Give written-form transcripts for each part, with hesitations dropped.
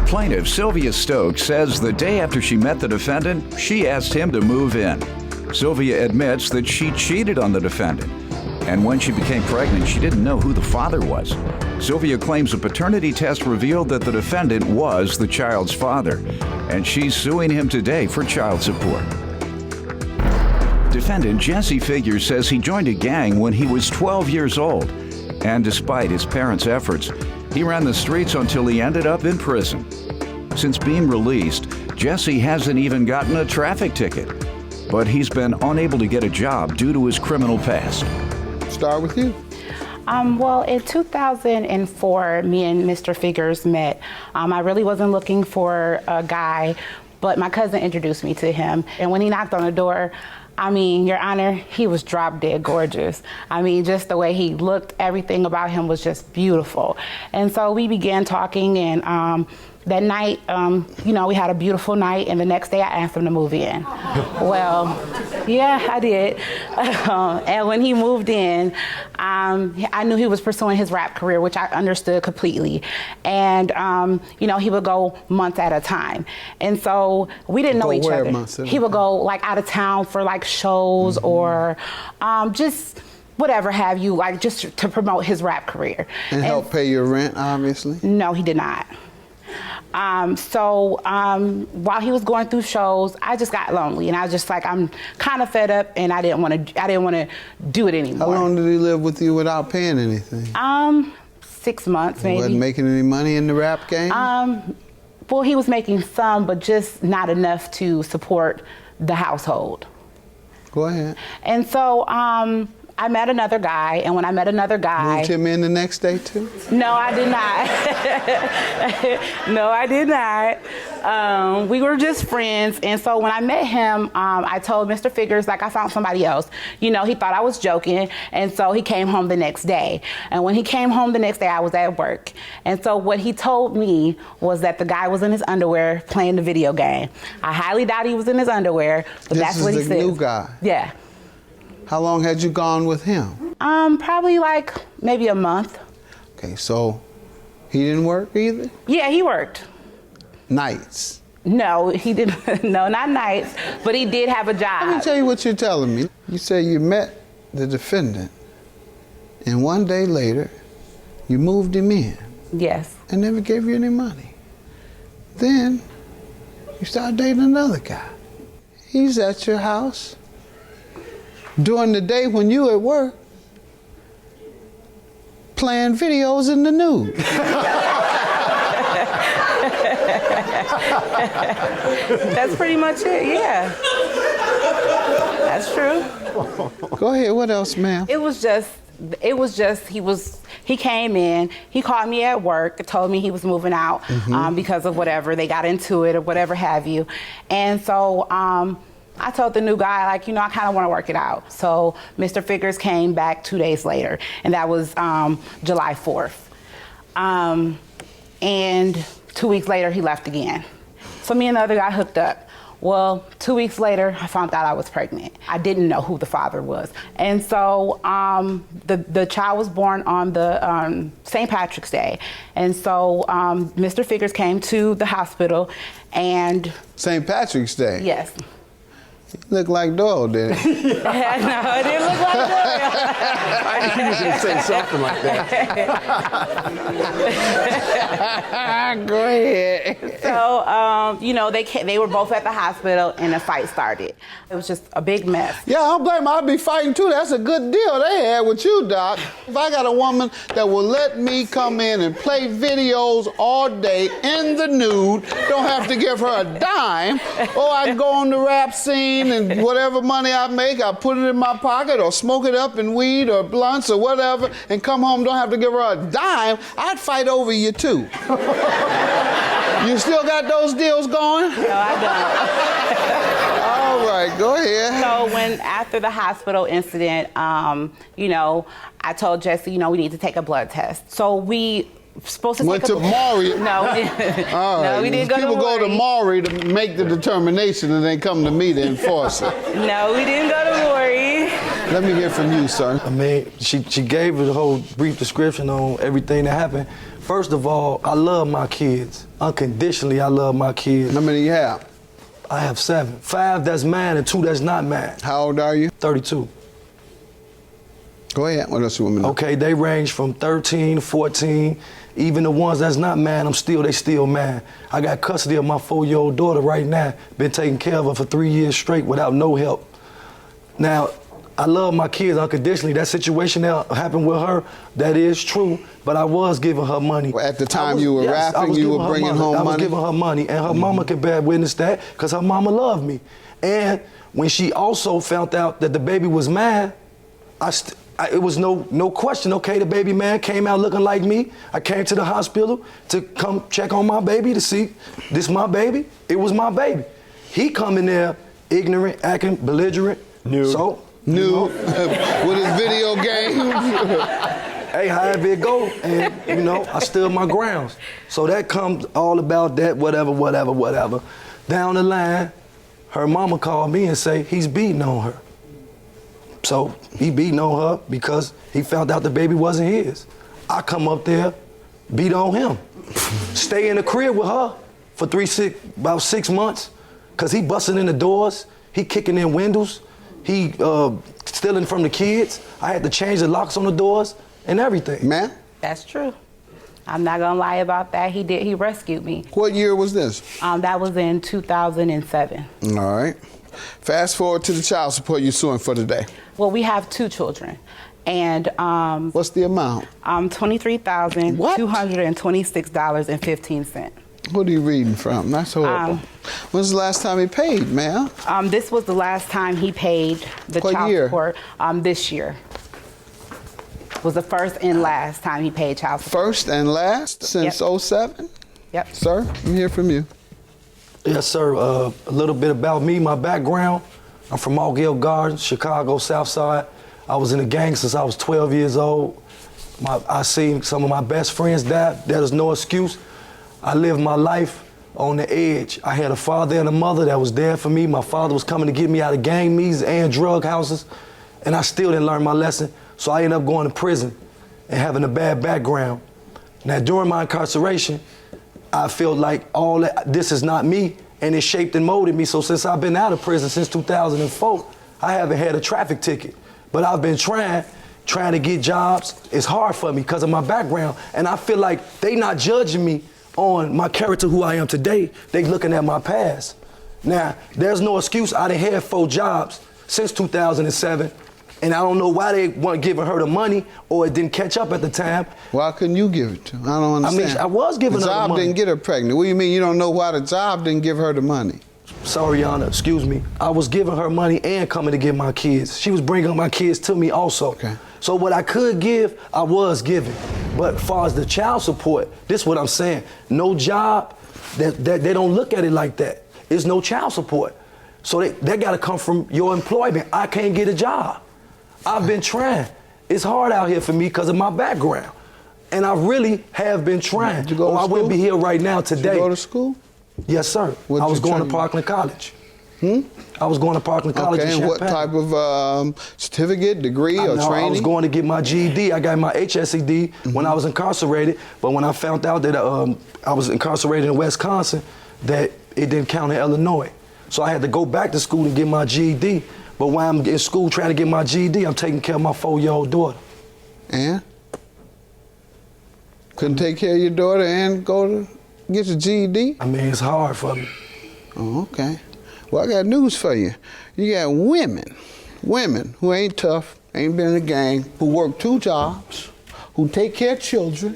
Plaintiff Sylvia Stokes says the day after she met the defendant, she asked him to move in. Sylvia admits that she cheated on the defendant, and when she became pregnant, she didn't know who the father was. Sylvia claims a paternity test revealed that the defendant was the child's father, and she's suing him today for child support. Defendant Jesse Figures says he joined a gang when he was 12 years old, and despite his parents' efforts, he ran the streets until he ended up in prison. Since being released, Jesse hasn't even gotten a traffic ticket, but he's been unable to get a job due to his criminal past. Start with you. Well, in 2004, me and Mr. Figures met. I really wasn't looking for a guy, but my cousin introduced me to him. And when he knocked on the door, I mean, Your Honor, he was drop dead gorgeous. I mean, just the way he looked, everything about him was just beautiful. And so we began talking, and that night, we had a beautiful night, and the next day I asked him to move in. Well, yeah, I did. And when he moved in, I knew he was pursuing his rap career, which I understood completely. And, he would go months at a time. And so we didn't know each other. He would go like out of town for like shows or just whatever have you, like just to promote his rap career. And help pay your rent, obviously? No, he did not. While he was going through shows, I just got lonely, and I was just like, I'm kind of fed up, and I didn't want to do it anymore. How long did he live with you without paying anything? 6 months, maybe. He wasn't making any money in the rap game? Well, he was making some, but just not enough to support the household. Go ahead. And so, I met another guy, and when I met another guy... Moved him in the next day, too? No, I did not. No, I did not. We were just friends, and so when I met him, I told Mr. Figures, like, I found somebody else. He thought I was joking, and so he came home the next day. And when he came home the next day, I was at work. And so what he told me was that the guy was in his underwear playing the video game. I highly doubt he was in his underwear, but that's what he said. This is the new guy? Yeah. How long had you gone with him? Probably like maybe a month. Okay, so he didn't work either? Yeah, he worked. Nights? No, he didn't. No, not nights, but he did have a job. Let me tell you what you're telling me. You say you met the defendant, and one day later, you moved him in. Yes. And never gave you any money. Then, you started dating another guy. He's at your house during the day when you at work, playing videos in the nude. That's pretty much it, yeah. That's true. Go ahead, what else, ma'am? It was just, he came in, he called me at work, told me he was moving out because of whatever, they got into it or whatever have you. And so, I told the new guy, like, I kind of want to work it out. So Mr. Figures came back 2 days later, and that was July 4th. And 2 weeks later, he left again. So me and the other guy hooked up. Well, 2 weeks later, I found out I was pregnant. I didn't know who the father was. And so the child was born on the St. Patrick's Day. And so Mr. Figures came to the hospital and... St. Patrick's Day? Yes. Looked like Doyle, did it? No, it didn't look like Doyle. I knew you were going to say something like that. Go ahead. So, they were both at the hospital, and a fight started. It was just a big mess. Yeah, I don't blame them. I'd be fighting, too. That's a good deal they had with you, Doc. If I got a woman that will let me come in and play videos all day in the nude, don't have to give her a dime, or I can go on the rap scene and whatever money I make, I put it in my pocket or smoke it up in weed or blunts or whatever and come home, don't have to give her a dime, I'd fight over you too. You still got those deals going? No, I don't. All right, go ahead. So after the hospital incident, I told Jesse, we need to take a blood test. So we supposed to went to Maury. No, all right. No, we didn't go to Maury. People go to Maury to make the determination and they come to me to enforce it. No, we didn't go to Maury. Let me hear from you, sir. I mean, she gave us a whole brief description on everything that happened. First of all, I love my kids. Unconditionally, I love my kids. How many you have? I have 7. 5 that's mine and 2 that's not mine. How old are you? 32. Go ahead. What else you want me to know? Okay, they range from 13, 14. Even the ones that's not mine, they still mine. I got custody of my 4-year-old daughter right now. Been taking care of her for 3 years straight without no help. Now, I love my kids unconditionally. That situation that happened with her, that is true, but I was giving her money. At the time you were rapping, you were bringing home money? I was giving her money, and her mama can bear witness that, because her mama loved me. And when she also found out that the baby was mine, it was no question. Okay, the baby man came out looking like me. I came to the hospital to come check on my baby to see, this my baby? It was my baby. He come in there ignorant, acting belligerent. Nude. So, Nude. With his video games. Hey, however it go, and I stood my grounds. So that comes all about that, whatever. Down the line, her mama called me and say he's beating on her. So he beating on her because he found out the baby wasn't his. I come up there, beat on him. Stay in the crib with her for about 6 months, because he busting in the doors, he kicking in windows, he stealing from the kids. I had to change the locks on the doors and everything. Man? That's true. I'm not gonna lie about that. He rescued me. What year was this? That was in 2007. All right. Fast forward to the child support you're suing for today. Well, we have 2 children, and what's the amount? $23,226.15. What are you reading from? That's horrible. When's the last time he paid, ma'am? This was the last time he paid the child support. This year was the first and last time he paid child support. First and last since 07? Yep. Sir, let me hear from you. Yes, sir. A little bit about me, my background. I'm from Altgeld Gardens, Chicago, South Side. I was in the gang since I was 12 years old. I seen some of my best friends die. That is no excuse. I lived my life on the edge. I had a father and a mother that was there for me. My father was coming to get me out of gang meetings and drug houses, and I still didn't learn my lesson. So I ended up going to prison and having a bad background. Now, during my incarceration, I felt like this is not me, and it shaped and molded me. So since I've been out of prison since 2004, I haven't had a traffic ticket. But I've been trying to get jobs. It's hard for me because of my background. And I feel like they not judging me on my character, who I am today. They looking at my past. Now, there's no excuse. I done had 4 jobs since 2007. And I don't know why they weren't giving her the money, or it didn't catch up at the time. Why couldn't you give it to her? I don't understand. I mean, I was giving her the money. The job didn't get her pregnant. What do you mean you don't know why the job didn't give her the money? Sorry, Your Honor, excuse me. I was giving her money and coming to get my kids. She was bringing my kids to me also. Okay. So what I could give, I was giving. But as far as the child support, this is what I'm saying. No job, they don't look at it like that. It's no child support. So that got to come from your employment. I can't get a job. I've been trying. It's hard out here for me because of my background. And I really have been trying. Did you go to I school? wouldn't be here right now today. Did you go to school? Yes, sir. What I was you going to train? Parkland College. I was going to Parkland College in Okay, and what Champaign. type of certificate, degree, or training? I was going to get my GED. I got my HSED when I was incarcerated. But when I found out that I was incarcerated in Wisconsin, that it didn't count in Illinois. So I had to go back to school to get my GED. But while I'm in school trying to get my GED, I'm taking care of my 4-year-old daughter. And? Couldn't take care of your daughter and go to get your GED? I mean, it's hard for me. Oh, okay. Well, I got news for you. You got women who ain't tough, ain't been in a gang, who work 2 jobs, who take care of children,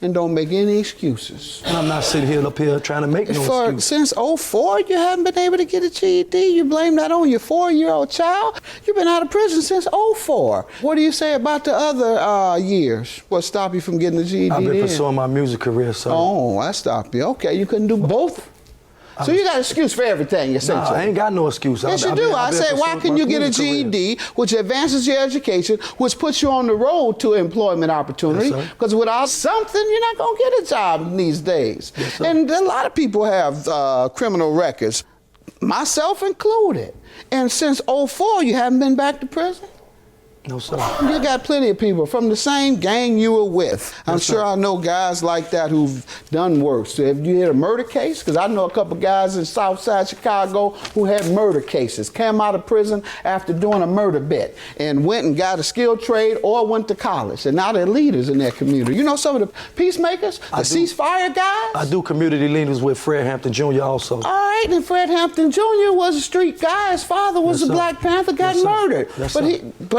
and don't make any excuses. And I'm not sitting here up here trying to make no excuses. Since 04, you haven't been able to get a GED. You blame that on your 4-year-old child. You've been out of prison since 04. What do you say about the other years? What stopped you from getting the GED? I've been pursuing my music career, sir. Oh, that stopped you. Okay, you couldn't do both? So you got an excuse for everything, essentially. No, I ain't got no excuse. Yes, you do. I said, why can you get a GED, which advances your education, which puts you on the road to employment opportunity? Because without something, you're not going to get a job in these days. Yes, and a lot of people have criminal records, myself included. And since 04, you haven't been back to prison? No, sir. You got plenty of people from the same gang you were with. I'm Yes, sure sir. I know guys like that who've done work. So have you had a murder case? Because I know a couple guys in Southside Chicago who had murder cases, came out of prison after doing a murder bit and went and got a skilled trade or went to college. And now they're leaders in their community. You know some of the peacemakers, the ceasefire guys? I do community leaders with Fred Hampton Jr. also. All right, and Fred Hampton Jr. was a street guy. His father was Yes, a sir. Black Panther, got Yes, sir. murdered. Yes, but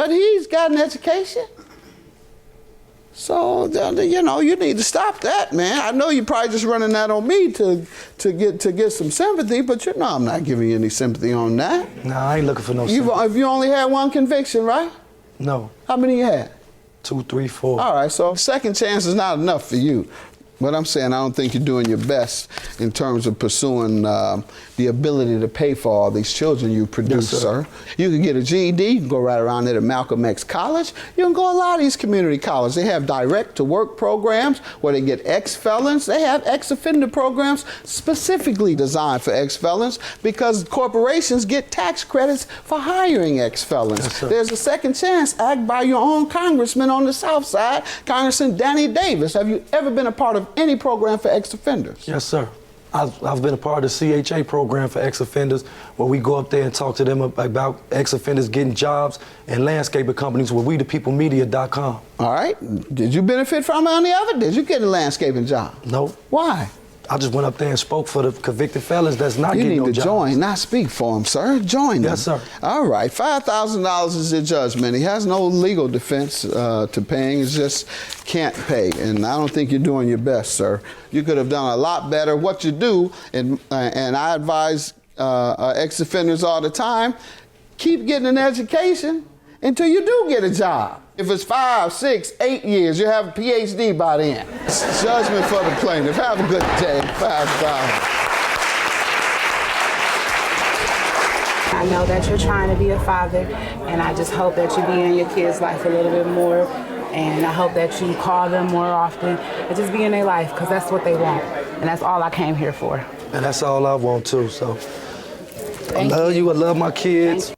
sir. he's got an education. So you know, you need to stop that, man. I know you're probably just running that on me to get some sympathy, but you know I'm not giving you any sympathy on that. Nah, I ain't looking for no sympathy. You only had one conviction, right? No. How many you had? 2, 3, 4. All right, so second chance is not enough for you. But I'm saying I don't think you're doing your best in terms of pursuing the ability to pay for all these children you produce, Yes, sir. You can get a GED, you can go right around there to Malcolm X College. You can go a lot of these community colleges. They have direct-to-work programs where they get ex-felons. They have ex-offender programs specifically designed for ex-felons because corporations get tax credits for hiring ex-felons. Yes, sir. There's a second chance act by your own congressman on the South Side, Congressman Danny Davis. Have you ever been a part of any program for ex-offenders? Yes, sir. I've been a part of the CHA program for ex-offenders where we go up there and talk to them about ex-offenders getting jobs and landscaping companies with WeThePeopleMedia.com. All right. Did you benefit from it on the other? Did you get a landscaping job? Nope. Why? I just went up there and spoke for the convicted felons that's not You getting no need to jobs. join, not speak for him, sir. Join them. Yes, sir. All right. $5,000 is your judgment. He has no legal defense to paying. He just can't pay. And I don't think you're doing your best, sir. You could have done a lot better. What you do, and I advise ex-offenders all the time, keep getting an education until you do get a job. If it's 5, 6, 8 years, you have a PhD by then. Judgment for the plaintiff. Have a good day. $5,000. I know that you're trying to be a father, and I just hope that you be in your kids' life a little bit more, and I hope that you call them more often and just be in their life, because that's what they want, and that's all I came here for. And that's all I want too, so. I love you, I love my kids.